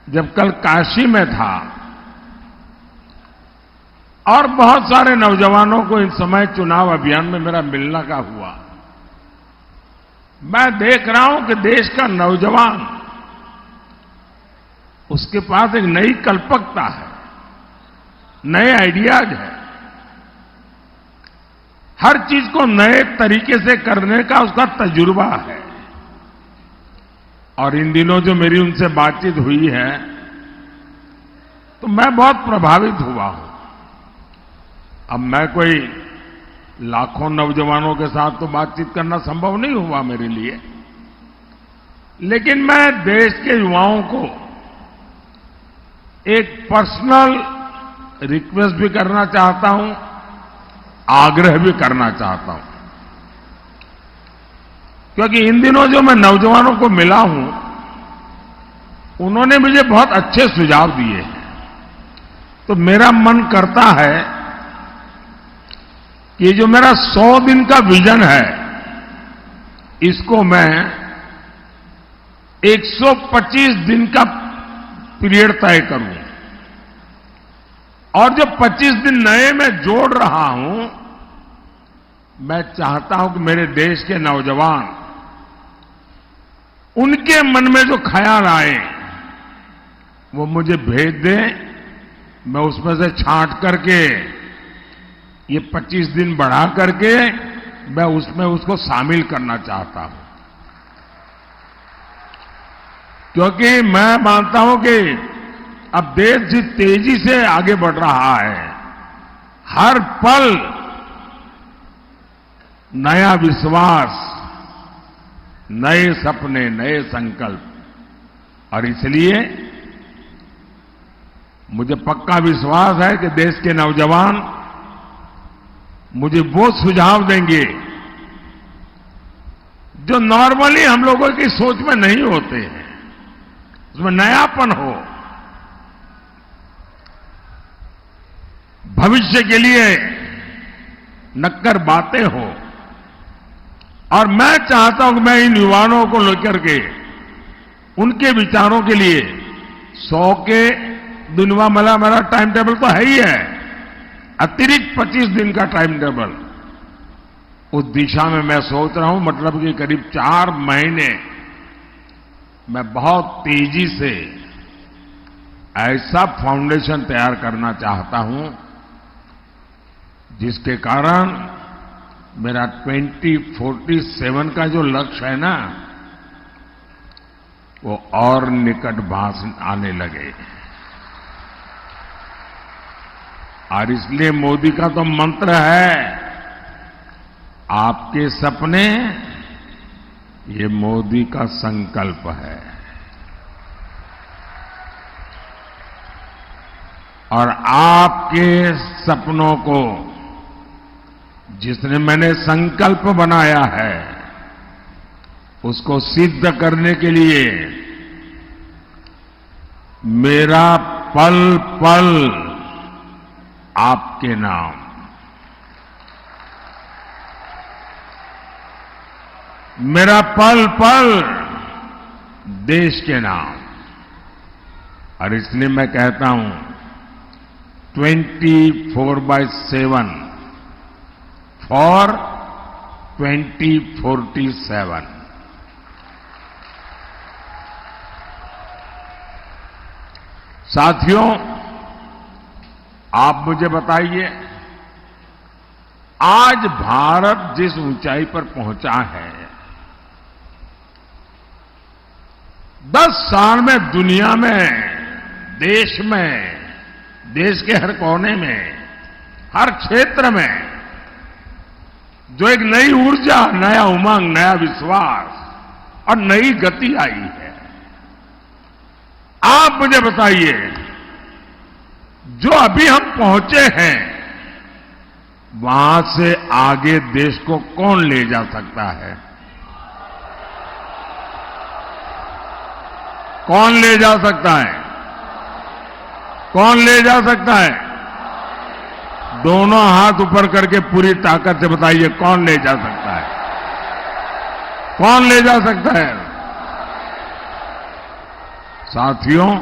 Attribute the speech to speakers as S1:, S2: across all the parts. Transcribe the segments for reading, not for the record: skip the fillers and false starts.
S1: जब कल काशी में था और बहुत सारे नौजवानों को इस समय चुनाव अभियान में मेरा मिलना का हुआ, मैं देख रहा हूं कि देश का नौजवान, उसके पास एक नई कल्पकता है, नए आइडियाज है, हर चीज को नए तरीके से करने का उसका तजुर्बा है। और इन दिनों जो मेरी उनसे बातचीत हुई है तो मैं बहुत प्रभावित हुआ हूं। अब मैं कोई लाखों नौजवानों के साथ तो बातचीत करना संभव नहीं हुआ मेरे लिए, लेकिन मैं देश के युवाओं को एक पर्सनल रिक्वेस्ट भी करना चाहता हूं, आग्रह भी करना चाहता हूं, क्योंकि इन दिनों जो मैं नौजवानों को मिला हूं, उन्होंने मुझे बहुत अच्छे सुझाव दिए हैं। तो मेरा मन करता है कि जो मेरा 100 दिन का विजन है, इसको मैं 125 दिन का पीरियड तय करूं, और जो 25 दिन नए मैं जोड़ रहा हूं, मैं चाहता हूं कि मेरे देश के नौजवान, उनके मन में जो ख्याल आए वो मुझे भेज दें। मैं उसमें से छांट करके ये 25 दिन बढ़ा करके मैं उसमें उसको शामिल करना चाहता हूं, क्योंकि मैं मानता हूं कि अब देश जिस तेजी से आगे बढ़ रहा है, हर पल नया विश्वास, नए सपने, नए संकल्प, और इसलिए मुझे पक्का विश्वास है कि देश के नौजवान मुझे वो सुझाव देंगे जो नॉर्मली हम लोगों की सोच में नहीं होते हैं, उसमें नयापन हो, भविष्य के लिए नक्कर बातें हो। और मैं चाहता हूं कि मैं इन युवाओं को लेकर के उनके विचारों के लिए 100 के दिनवा मला मेरा टाइम टेबल तो है ही है, अतिरिक्त 25 दिन का टाइम टेबल, उस दिशा में मैं सोच रहा हूं। मतलब कि करीब 4 महीने मैं बहुत तेजी से ऐसा फाउंडेशन तैयार करना चाहता हूं जिसके कारण मेरा 2047 का जो लक्ष्य है ना, वो और निकट भास आने लगे। और इसलिए मोदी का तो मंत्र है, आपके सपने, ये मोदी का संकल्प है। और आपके सपनों को जिसने मैंने संकल्प बनाया है, उसको सिद्ध करने के लिए मेरा पल पल आपके नाम, मेरा पल पल देश के नाम। और इसलिए मैं कहता हूं 24/7 फॉर 2047। साथियों, आप मुझे बताइए, आज भारत जिस ऊंचाई पर पहुंचा है, 10 साल में दुनिया में, देश में, देश के हर कोने में, हर क्षेत्र में जो एक नई ऊर्जा, नया उमंग, नया विश्वास और नई गति आई है। आप मुझे बताइए, जो अभी हम पहुंचे हैं, वहां से आगे देश को कौन ले जा सकता है? कौन ले जा सकता है? कौन ले जा सकता है? दोनों हाथ ऊपर करके पूरी ताकत से बताइए, कौन ले जा सकता है? कौन ले जा सकता है? साथियों,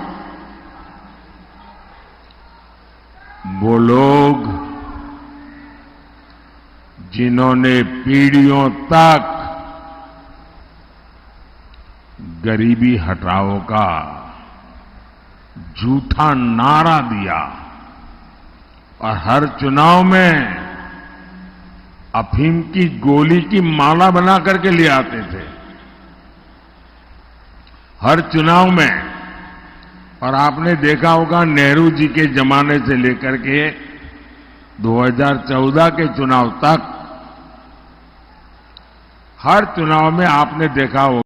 S1: वो लोग जिन्होंने पीढ़ियों तक गरीबी हटाओ का झूठा नारा दिया और हर चुनाव में अफीम की गोली की माला बना करके ले आते थे, हर चुनाव में। और आपने देखा होगा नेहरू जी के जमाने से लेकर के 2014 के चुनाव तक हर चुनाव में आपने देखा होगा